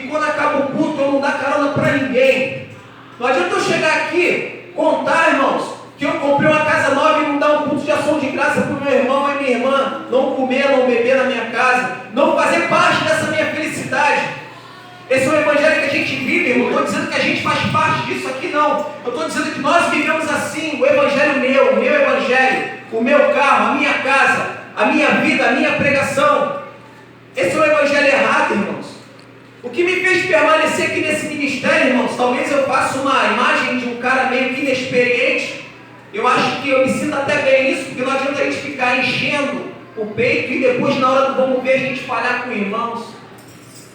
que quando acaba o culto eu não dou carona para ninguém. Não adianta eu chegar aqui, contar, irmãos, que eu comprei uma casa nova e não dar um culto de ação de graça para o meu irmão e minha irmã, não comer, não beber na minha casa, não fazer parte dessa minha felicidade. Esse é o evangelho que a gente vive, irmão. Não estou dizendo que a gente faz parte disso aqui, não. Eu estou dizendo que nós vivemos assim, o evangelho meu, o meu evangelho, o meu carro, a minha casa, a minha vida, a minha pregação. Esse é o evangelho errado, irmãos. O que me fez permanecer aqui nesse ministério, irmãos, talvez eu faça uma imagem de um cara meio que inexperiente. Eu acho que eu me sinto até bem nisso, porque não adianta a gente ficar enchendo o peito e depois na hora do vamos ver a gente falhar com irmãos.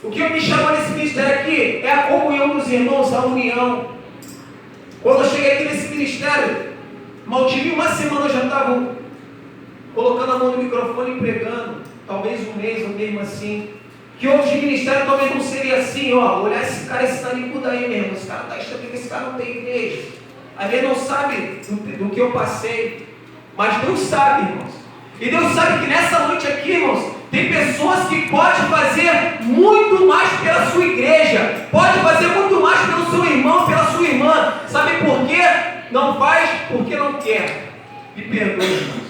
O que eu me chamo nesse ministério aqui é a comunhão dos irmãos, a união. Quando eu cheguei aqui nesse ministério, mal tive uma semana eu já estava colocando a mão no microfone e pregando, talvez um mês ou mesmo assim. Que outros ministérios talvez não seria assim, ó, olhar esse cara, esse naricudo aí mesmo, esse cara está estranho, esse cara não tem igreja. A gente não sabe do que eu passei, mas Deus sabe, irmãos. E Deus sabe que nessa noite aqui, irmãos, tem pessoas que podem fazer muito mais pela sua igreja, pode fazer muito mais pelo seu irmão, pela sua irmã. Sabe por quê? Não faz porque não quer. Me perdoe, irmãos.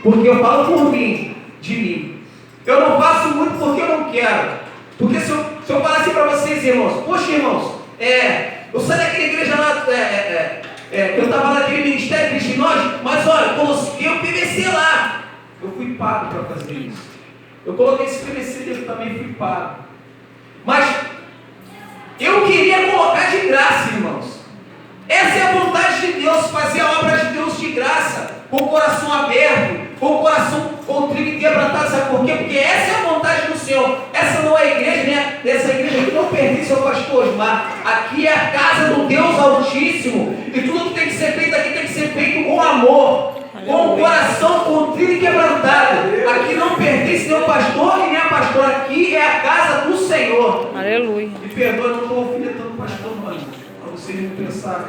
Porque eu falo por mim, de mim. Eu não faço muito porque eu não quero. Porque se eu falar assim para vocês, irmãos, poxa, irmãos, eu saí daquela igreja lá, eu estava naquele ministério de nós, mas olha, eu coloquei o PVC lá. Eu fui pago para fazer isso. Eu coloquei esse PVC e eu também fui pago. Mas eu queria colocar de graça, irmãos. Essa é a vontade de Deus, fazer a obra de Deus de graça, com o coração aberto, com o coração contrito e quebrantado. Sabe por quê? Porque essa é a vontade do Senhor. Essa não é a igreja, né? Essa igreja aqui não pertence ao pastor Osmar. Aqui é a casa do Deus Altíssimo. E tudo que tem que ser feito aqui tem que ser feito com amor, com o coração contrito e quebrantado. Aqui não pertence nem ao pastor e nem a pastora. Aqui é a casa do Senhor. Aleluia. Me perdoa, eu não estou alfinetando o pastor, mano. Para vocês não pensarem.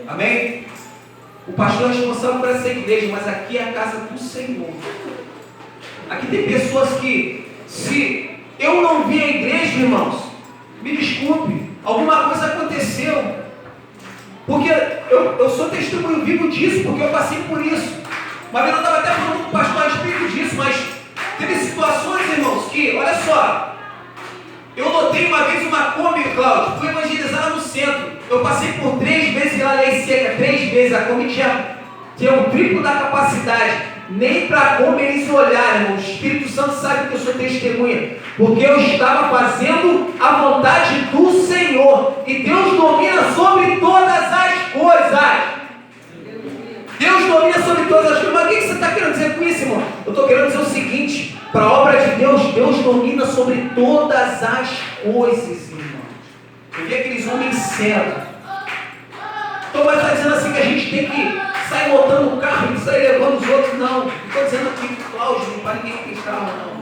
Amém? O pastor é responsável por essa igreja, mas aqui é a casa do Senhor. Aqui tem pessoas que, se eu não vi a igreja, irmãos, me desculpe, alguma coisa aconteceu. Porque eu sou testemunho vivo disso, porque eu passei por isso. Mas eu estava até falando com o pastor a respeito disso, mas teve situações, irmãos, que, olha só, eu notei uma vez uma Kombi, Cláudio, fui evangelizar no centro. Eu passei por 3 vezes pela lei seca, 3 vezes. A Kombi tinha o triplo da capacidade. Nem para a Kombi eles olharem, irmão. O Espírito Santo sabe que eu sou testemunha. Porque eu estava fazendo a vontade do Senhor. E Deus domina sobre todas as coisas. Deus domina sobre todas as coisas. Mas o que você está querendo dizer com isso, irmão? Eu estou querendo dizer o seguinte: para a obra de Deus, Deus domina sobre todas as coisas, irmão. Eu vi aqueles homens cegos. Então vai estar dizendo assim que a gente tem que sair botando o carro e sair levando os outros. Não estou dizendo aqui, Cláudio, não para ninguém que tem carro, não.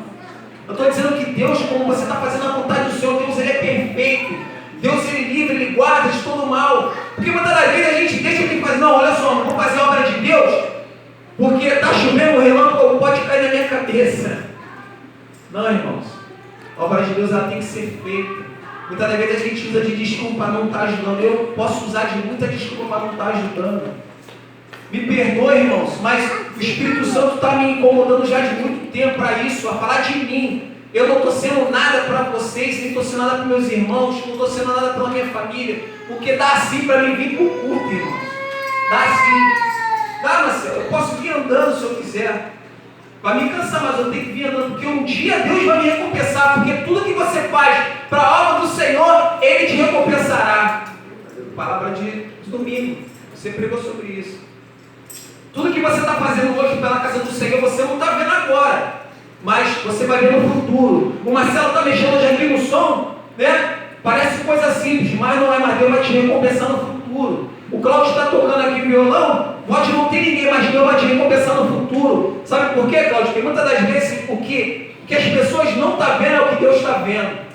Eu estou dizendo que Deus, como você está fazendo a vontade do Senhor, Deus ele é perfeito. Deus ele livra, ele guarda de todo mal. Porque muitas das vezes a gente deixa de fazer, não, olha só, não vou fazer a obra de Deus, porque está chovendo, o relâmpago pode cair na minha cabeça. Não, irmãos, a obra de Deus ela tem que ser feita. Muitas das vezes a gente usa de desculpa para não estar ajudando. Eu posso usar de muita desculpa para não estar ajudando. Me perdoe, irmãos, mas o Espírito Santo está me incomodando já de muito tempo para isso, a falar de mim. Eu não estou sendo nada para vocês, nem estou sendo nada para meus irmãos, não estou sendo nada para minha família, porque dá assim para mim vir para o culto, irmãos. Dá assim. Dá, Marcelo, eu posso vir andando se eu quiser. Vai me cansar, mas eu tenho que vir andando, porque um dia Deus vai me recompensar, porque tudo que você faz para a obra do Senhor, Ele te recompensará. Palavra de domingo, você pregou sobre isso. Tudo que você está fazendo hoje pela casa do Senhor, você não está vendo agora, mas você vai ver no futuro. O Marcelo está mexendo hoje aqui no som, né? Parece coisa simples, mas não é, mas Deus vai te recompensar no futuro. O Cláudio está tocando aqui violão, pode não ter ninguém, mas Deus vai te recompensar no futuro. Sabe por quê, Cláudio? Porque muitas das vezes o que as pessoas não estão vendo é o que Deus está vendo.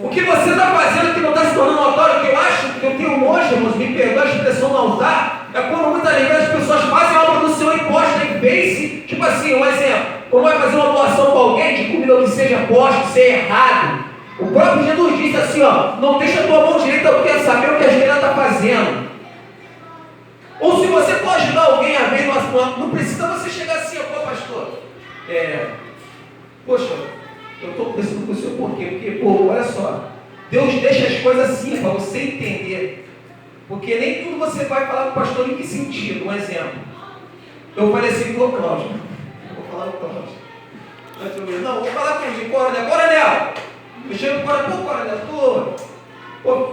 O que você está fazendo que não está se tornando notório, que eu acho que eu tenho hoje, irmãos, me perdoa a expressão no altar, é quando muitas vezes as pessoas fazem a obra do Senhor e postam em Face, tipo assim, um exemplo, como vai fazer uma doação para alguém de comida que seja posta, ser errado. O próprio Jesus disse assim, ó, não deixa a tua mão direita porque saber o que a esquerda está fazendo. Ou se você pode ajudar alguém a ver, não precisa você chegar assim, ó, pô, pastor, poxa, eu estou pensando com o senhor por quê? Porque, pô, olha só, Deus deixa as coisas assim para você entender. Porque nem tudo você vai falar para o pastor em que sentido. Um exemplo. Eu falei assim com o Cláudio. Vou falar com o Cláudio. Não, vou falar com o Coronel. Eu chego para o Coronel,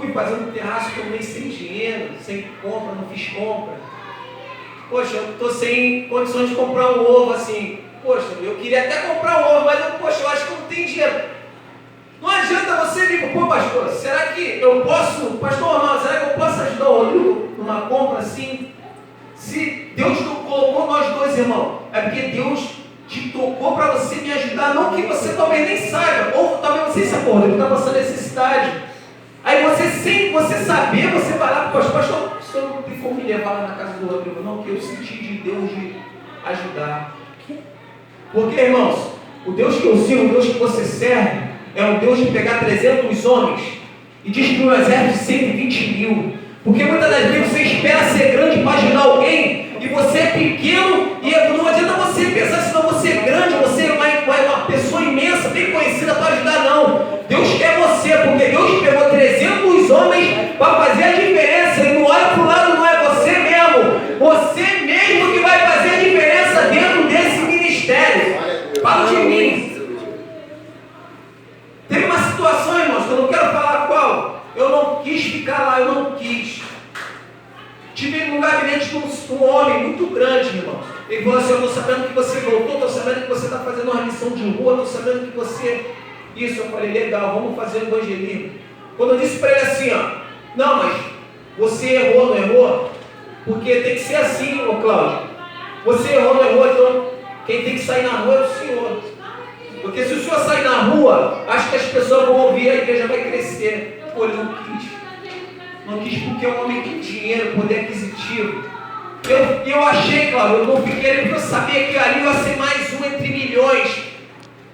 fui fazendo um terraço, tomei sem dinheiro, sem compra, não fiz compra. Poxa, eu estou sem condições de comprar um ovo assim. Poxa, eu queria até comprar um ovo, mas eu acho que eu não tenho dinheiro. Não adianta você vir, pô, pastor, será que eu posso, pastor Romano, será que eu posso ajudar o Rodrigo numa compra assim? Se Deus não colocou nós dois, irmão, é porque Deus te tocou para você me ajudar, não que você talvez nem saiba, ou talvez você se acorde, está passando necessidade. Aí você, sem você saber, você vai lá para o pastor, o senhor não tem como me levar lá na casa do Rodrigo, não, que eu senti de Deus de ajudar. Porque, irmãos, o Deus que eu sirvo, o Deus que você serve, é um Deus de pegar 300 homens e destruir um exército de 120 mil. Porque muitas das vezes você espera ser grande para ajudar alguém e você é pequeno e não adianta você pensar se não você é grande, você é uma pessoa imensa, bem conhecida para ajudar, não. Deus quer você, porque Deus pegou 300 homens para fazer a diferença e não olha para o lado, não é você mesmo. Você mesmo que vai fazer a diferença dentro desse ministério. Fala de mim. Teve uma situação, irmãos, que eu não quero falar qual. Eu não quis ficar lá, eu não quis. Tive num gabinete com um homem muito grande, irmãos. Ele falou assim, eu estou sabendo que você voltou, estou sabendo que você está fazendo uma missão de rua, estou sabendo que você... Isso, eu falei, legal, vamos fazer o evangelismo. Quando eu disse para ele assim, ó, não, mas você errou, não errou? Porque tem que ser assim, ô Cláudio. Você errou, não errou, então quem tem que sair na rua é o senhor. Porque se o senhor sair na rua, acho que as pessoas vão ouvir, a igreja vai crescer. Pô, ele não quis. Não quis porque é um homem com dinheiro, poder aquisitivo. Eu achei, claro, eu não fiquei porque eu sabia que ali ia ser mais um entre milhões.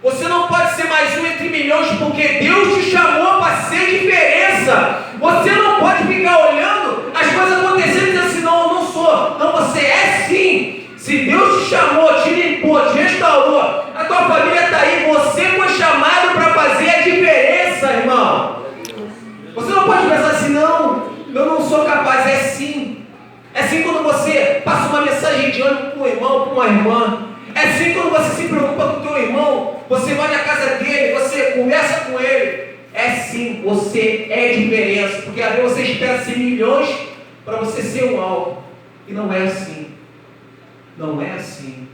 Você não pode ser mais um entre milhões porque Deus te chamou para ser diferença. Você não pode ficar olhando as coisas acontecendo e dizer assim, não, eu não sou. Não, você é sim. Se Deus te chamou, te limpou, te restaurou, a tua família está aí, você foi chamado para fazer a diferença, irmão. Você não pode pensar assim, não, eu não sou capaz, é sim. É sim quando você passa uma mensagem de ânimo para um irmão, para uma irmã. É sim quando você se preocupa com o teu irmão, você vai na casa dele, você conversa com ele. É sim, você é diferença, porque às vezes você espera ser milhões para você ser um alvo. E não é assim. Não é assim.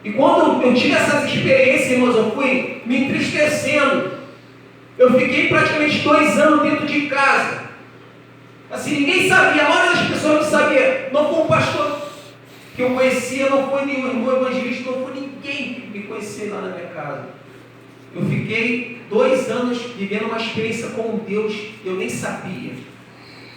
E quando eu tive essas experiências, irmãos, eu fui me entristecendo. Eu fiquei praticamente 2 anos dentro de casa. Assim, ninguém sabia, a maioria das pessoas não sabia. Não foi um pastor que eu conhecia, não foi nenhum irmão evangelista, não foi ninguém que me conhecia lá na minha casa. Eu fiquei 2 anos vivendo uma experiência com Deus que eu nem sabia.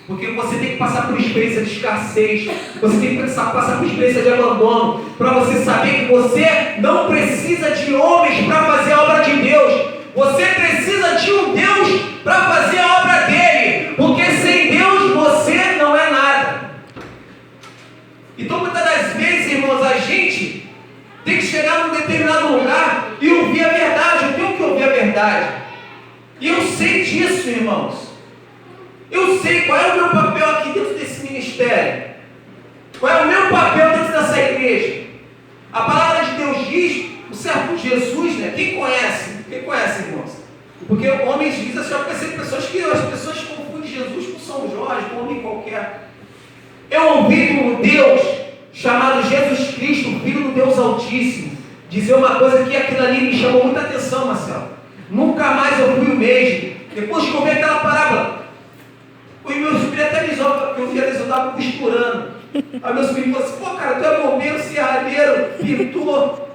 Porque você tem que passar por experiência de escassez, você tem que passar por experiência de abandono, para você saber que você não precisa de homens para fazer a obra de Deus. Você precisa de um Deus para fazer a obra dele, porque sem Deus você não é nada. Então muitas das vezes, irmãos, a gente tem que chegar num determinado lugar e ouvir a verdade. Eu tenho que ouvir a verdade. E eu sei disso, irmãos. Eu sei qual é o meu papel aqui dentro desse ministério. Qual é o meu papel dentro dessa igreja. A palavra de Deus diz, o certo Jesus, né? Quem conhece? Quem conhece, irmãos? Porque homens dizem assim, eu conheci pessoas que as pessoas confundem Jesus com São Jorge, com um homem qualquer. Eu ouvi um Deus chamado Jesus Cristo, Filho do Deus Altíssimo, dizer uma coisa que aquilo ali me chamou muita atenção, Marcelo. Nunca mais eu fui o mesmo. Depois que eu vi aquela parábola, o meu sobrinho até me zoou, porque eu estava costurando. Aí meu sobrinho falou assim, pô cara, tu é bombeiro, serralheiro, pintor,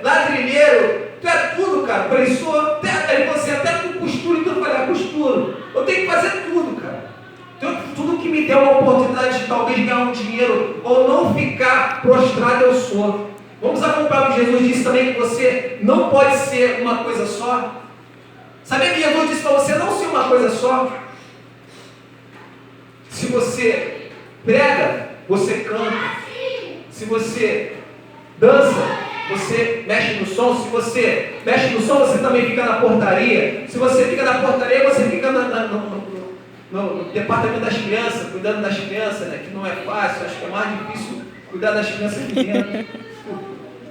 ladrilheiro, tu é tudo, cara. Eu falei, sou, até, ele falou assim, até tu costura e tu. Eu falei, costuro. Eu tenho que fazer tudo, cara. Então, tudo que me der uma oportunidade de talvez ganhar um dinheiro ou não ficar prostrado, eu sou. Vamos acompanhar o que Jesus disse também, que você não pode ser uma coisa só. coisa só. Se você prega, você canta. Se você dança, você mexe no som. Se você mexe no som, você também fica na portaria. Se você fica na portaria, você fica no departamento das crianças, cuidando das crianças, né? Que não é fácil, acho que é mais difícil cuidar das crianças aqui dentro.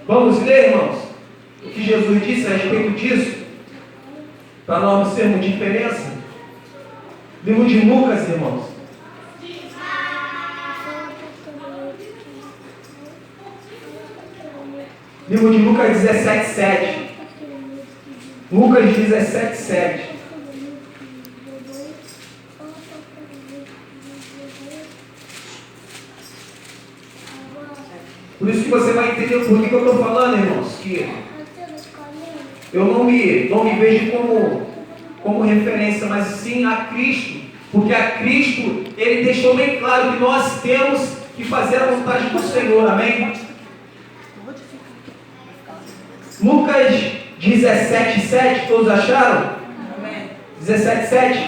Vamos ler, irmãos, o que Jesus disse a respeito disso, para nós não sermos diferença. Livro de Lucas, irmãos. Livro de Lucas 17:7. Lucas 17:7. Por isso que você vai entender por que eu estou falando, irmãos, que eu não me vejo como referência, mas sim a Cristo, porque a Cristo, Ele deixou bem claro que nós temos que fazer a vontade do Senhor, amém? Lucas 17:7, todos acharam? Amém. 17:7,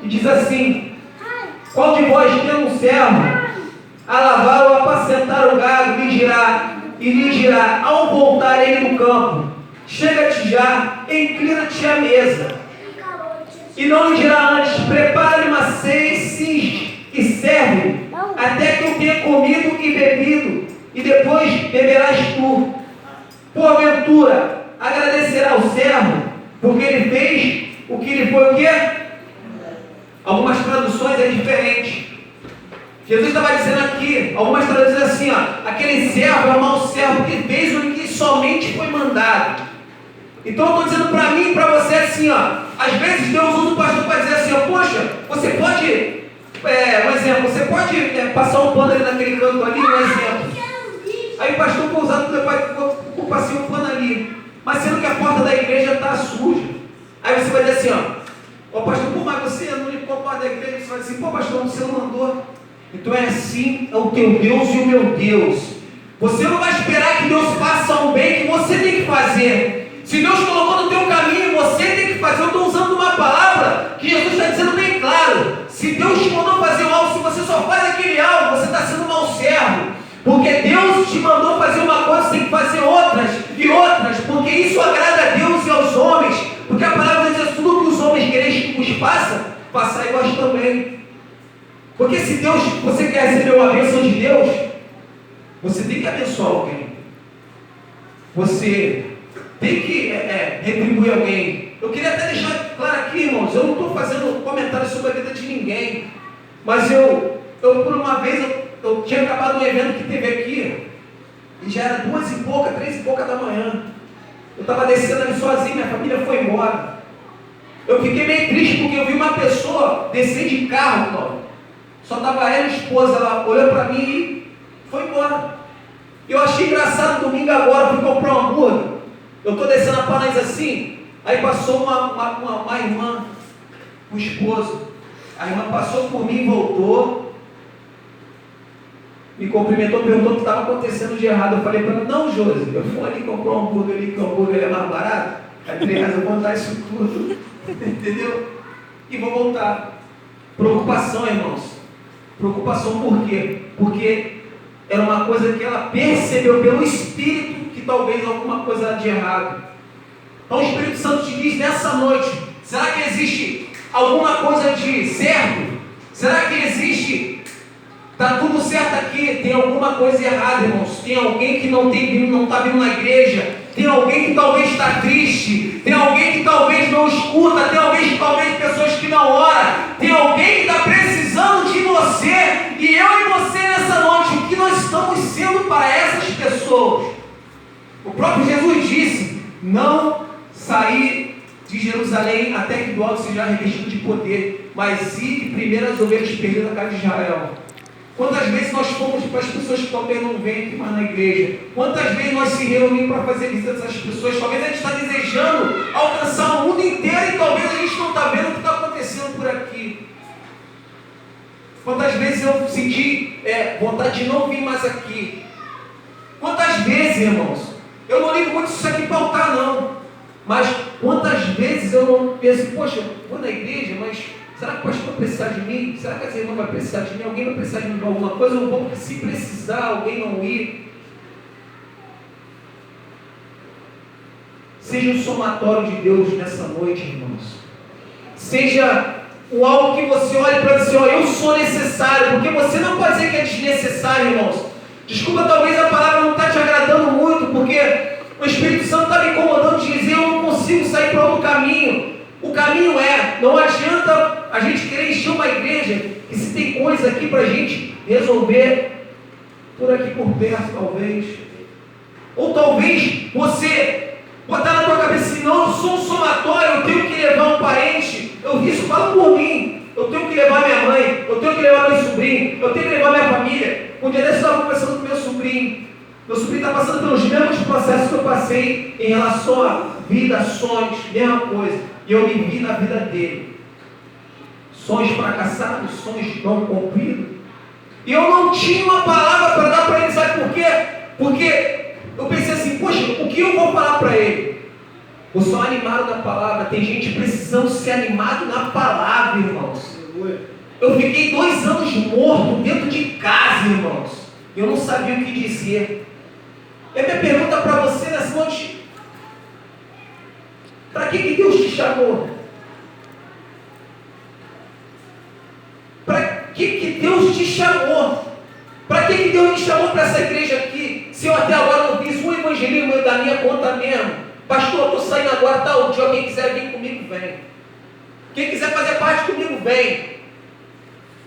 e diz assim: qual de vós tendo um servo, a lavar ou apacentar o gado, lhe dirá, ao voltar ele do campo, chega-te já, inclina-te à mesa, e não lhe dirá antes, prepara-lhe uma ceia e serve, até que eu tenha comido e bebido, e depois beberás tu. Porventura, agradecerá o servo, porque ele fez o que lhe foi o quê? Algumas traduções é diferente. Jesus estava dizendo aqui, algumas traduções assim, ó, aquele servo é um mau servo que fez o que somente foi mandado. Então eu estou dizendo para mim e para você assim, ó, às vezes Deus usa o pastor para dizer assim, ó, poxa, você pode, um exemplo, você pode passar um pano ali naquele canto ali, um exemplo. Aí o pastor pousado vou passar um pano ali, mas sendo que a porta da igreja está suja. Aí você vai dizer assim, ó pastor, pô, mas você não limpou a porta da igreja, você vai dizer assim, pô pastor, você não mandou. Então é assim, é o teu Deus e o meu Deus. Você não vai esperar que Deus faça um bem que você tem que fazer. Se Deus colocou no teu caminho, você tem que fazer. Eu estou usando uma palavra que Jesus está dizendo bem claro. Se Deus te mandou fazer algo, se você só faz aquele algo, você está sendo mau servo. Porque Deus te mandou fazer uma coisa, você tem que fazer outras e outras, porque isso agrada a Deus e aos homens. Porque a palavra diz: tudo que os homens querem que vos faça, façai vós também. Porque se Deus, você quer receber uma bênção de Deus, você tem que abençoar alguém. Você tem que retribuir alguém. Eu queria até deixar claro aqui, irmãos, eu não estou fazendo comentário sobre a vida de ninguém. Mas eu por uma vez, eu tinha acabado um evento que teve aqui, e já era 2 e pouca, 3 e pouca da manhã. Eu estava descendo ali sozinho, minha família foi embora. Eu fiquei meio triste porque eu vi uma pessoa descer de carro, Paulo. Só estava ela e a esposa, ela olhou para mim e foi embora. Eu achei engraçado, domingo agora, fui comprar um hambúrguer. Eu estou descendo a Panães assim, aí passou uma irmã, um esposo. A irmã passou por mim e voltou, me cumprimentou, perguntou o que estava acontecendo de errado. Eu falei para ela: não, Josi, eu fui ali comprar um hambúrguer ali, que o hambúrguer é mais barato. Aí R$3 eu vou dar isso tudo, entendeu? E vou voltar. Preocupação, irmãos. Preocupação por quê? Porque era uma coisa que ela percebeu pelo Espírito que talvez alguma coisa de errado. Então o Espírito Santo te diz nessa noite: será que existe alguma coisa de certo? Será que existe? Está tudo certo aqui? Tem alguma coisa errada, irmãos? Tem alguém que não está vindo na igreja? Tem alguém que talvez está triste? Tem alguém que talvez não escuta? Tem alguém que talvez pessoas que não oram? Tem alguém que está precisando de você? E eu e você nessa noite, o que nós estamos sendo para essas pessoas? O próprio Jesus disse: não sair de Jerusalém até que do alto seja revestido de poder, mas ir primeiro as ovelhas perdidas da casa de Israel. Quantas vezes nós fomos para as pessoas que talvez não venham mais na igreja? Quantas vezes nós se reunimos para fazer visitas às pessoas? Talvez a gente está desejando alcançar o mundo inteiro e talvez a gente não está vendo o que está acontecendo por aqui. Quantas vezes eu senti vontade de não vir mais aqui? Quantas vezes, irmãos? Eu não ligo muito isso aqui para altar, não. Mas quantas vezes eu não penso, poxa, vou na igreja, mas será que o pastor vai precisar de mim? Será que essa irmã vai precisar de mim? Alguém vai precisar de mim para alguma coisa? Eu vou, se precisar, alguém não ir. Seja um somatório de Deus nessa noite, irmãos. Seja algo que você olhe para dizer, eu sou necessário, porque você não pode dizer que é desnecessário, irmãos. Desculpa, talvez a palavra não está te agradando muito, porque o Espírito Santo está me incomodando de dizer, eu não consigo sair para outro caminho. O caminho não adianta a gente querer encher uma igreja, que se tem coisa aqui para a gente resolver, por aqui por perto, talvez. Ou talvez você botar na tua cabeça assim, não, eu sou um somatório, eu tenho que levar um parente. Eu vi isso, fala por mim. Eu tenho que levar minha mãe, eu tenho que levar meu sobrinho, eu tenho que levar minha família. Um dia desse eu estava conversando com meu sobrinho. Meu sobrinho está passando pelos mesmos processos que eu passei em relação a vida, sonhos, mesma coisa. E eu me vi na vida dele. Sonhos fracassados, sonhos não cumpridos. E eu não tinha uma palavra para dar para ele, sabe por quê? Porque eu pensei assim, poxa, o que eu vou falar para ele? Eu sou animado na palavra. Tem gente precisando ser animado na palavra, irmãos. Eu fiquei 2 anos morto dentro de casa, irmãos. Eu não sabia o que dizer. E a minha pergunta para você nessa noite: para que Deus te chamou? Para que Deus te chamou? Para que Deus me chamou para essa igreja aqui? Se eu até agora não fiz um evangelismo da minha conta mesmo. Pastor, eu estou saindo agora, tal dia, quem quiser vir comigo, vem. Quem quiser fazer parte comigo, vem.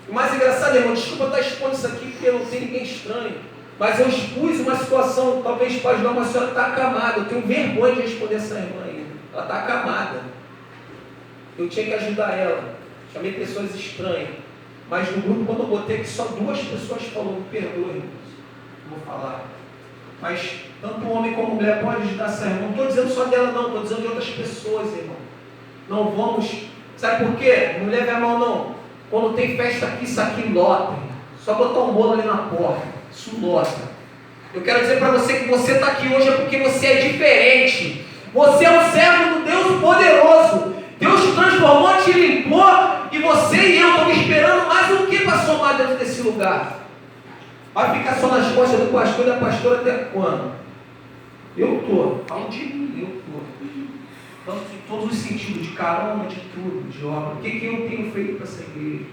O mais engraçado, irmão, desculpa estar expondo isso aqui, porque eu não tenho ninguém estranho. Mas eu expus uma situação, talvez pode não, mas a senhora está acamada. Eu tenho vergonha de responder essa irmã aí. Ela está acamada. Eu tinha que ajudar ela. Chamei pessoas estranhas. Mas no grupo, quando eu botei que só 2 pessoas falaram, me perdoe, irmãos. Vou falar. Mas tanto homem como mulher pode ajudar essa irmã. Não estou dizendo só dela, não. Estou dizendo de outras pessoas, irmão. Não vamos... Sabe por quê? Não leve a mão, não. Quando tem festa aqui, isso aqui lota. Só botar um bolo ali na porta. Isso lota. Eu quero dizer para você que você está aqui hoje é porque você é diferente. Você é um servo do Deus poderoso. Deus te transformou, te limpou. E você e eu estamos esperando mais um que para somar dentro desse lugar. Vai ficar só nas costas do pastor e da pastora até quando? Eu estou. Falo de mim, eu estou. Tanto em todos os sentidos, de carona, de tudo, de obra. O que eu tenho feito para essa igreja?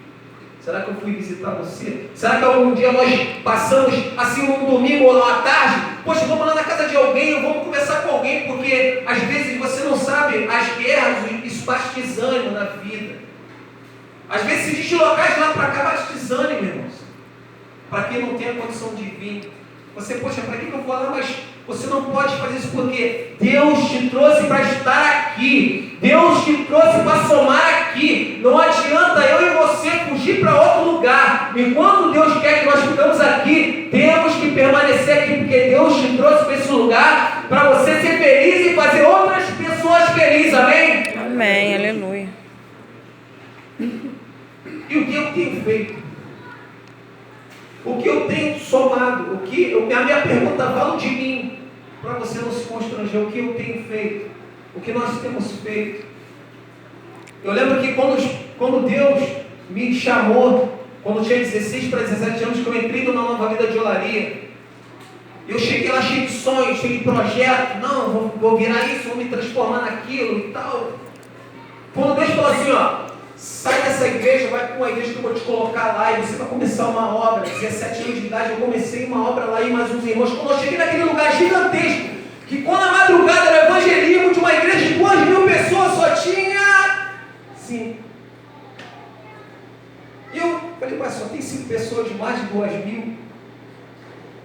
Será que eu fui visitar você? Será que algum dia nós passamos assim um domingo ou uma tarde? Poxa, vamos lá na casa de alguém, ou vamos conversar com alguém, porque às vezes você não sabe as guerras, isso bate desânimo na vida. Às vezes se deslocar de lá para cá bate desânimo, irmãos. Para quem não tem a condição de vir. Você, poxa, para que eu vou lá? Mas você não pode fazer isso porque Deus te trouxe para estar aqui. Deus te trouxe para somar aqui. Não adianta eu e você fugir para outro lugar. Enquanto Deus quer que nós ficamos aqui, temos que permanecer aqui, porque Deus te trouxe para esse lugar para você ser feliz e fazer outras pessoas felizes. Amém? Amém, aleluia. E o que eu tenho feito? O que eu tenho somado? A minha pergunta fala de mim, para você não se constranger. O que eu tenho feito? O que nós temos feito? Eu lembro que quando Deus me chamou, quando eu tinha 16 para 17 anos, que eu entrei numa nova vida de olaria, eu cheguei lá cheio de sonhos, cheio de projeto. Não, vou virar isso, vou me transformar naquilo e tal. Quando Deus falou assim, ó, sai dessa igreja, vai para uma igreja que eu vou te colocar lá e você vai começar uma obra. 17 anos de idade, eu comecei uma obra lá e mais uns irmãos. Quando eu cheguei naquele lugar gigantesco, que quando a madrugada era o evangelismo de uma igreja de 2.000 pessoas, só tinha 5. E eu falei, mas só tem 5 pessoas de mais de 2.000?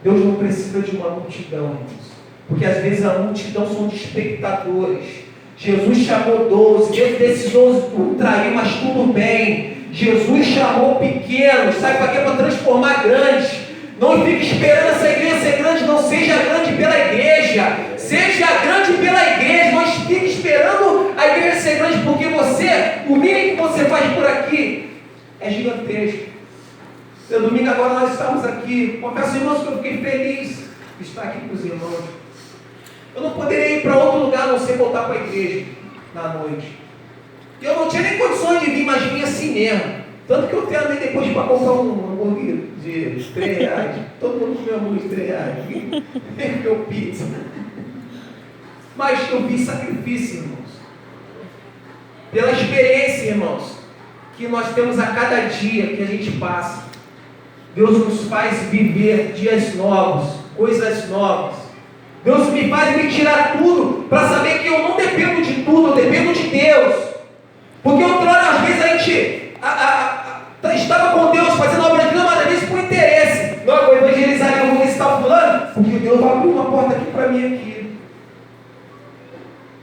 Deus não precisa de uma multidão, irmãos. Porque às vezes a multidão são de espectadores. Jesus chamou 12, dentro desses 12 um traiu, mas tudo bem. Jesus chamou pequenos, sabe para quê? Para transformar grandes. Não fique esperando essa igreja ser grande, não seja grande pela igreja. Seja grande pela igreja, não fique esperando a igreja ser grande, porque o mínimo que você faz por aqui é gigantesco. Seu domingo agora nós estamos aqui. Confesso, irmãos, que eu fiquei feliz de estar aqui com os irmãos. Eu não poderia ir para outro lugar a não ser voltar para a igreja na noite. Eu não tinha nem condições de vir, mas vinha assim mesmo. Tanto que eu tenho andei depois para comprar um hambúrguer de 3 reais. Todo mundo comeu hambúrguer de 3 reais. Ninguém comeu pizza. Mas eu vi sacrifício, irmãos. Pela experiência, irmãos, que nós temos a cada dia que a gente passa. Deus nos faz viver dias novos, coisas novas. Deus me faz me tirar tudo para saber que eu não dependo de tudo, eu dependo de Deus. Porque outrora, às vezes,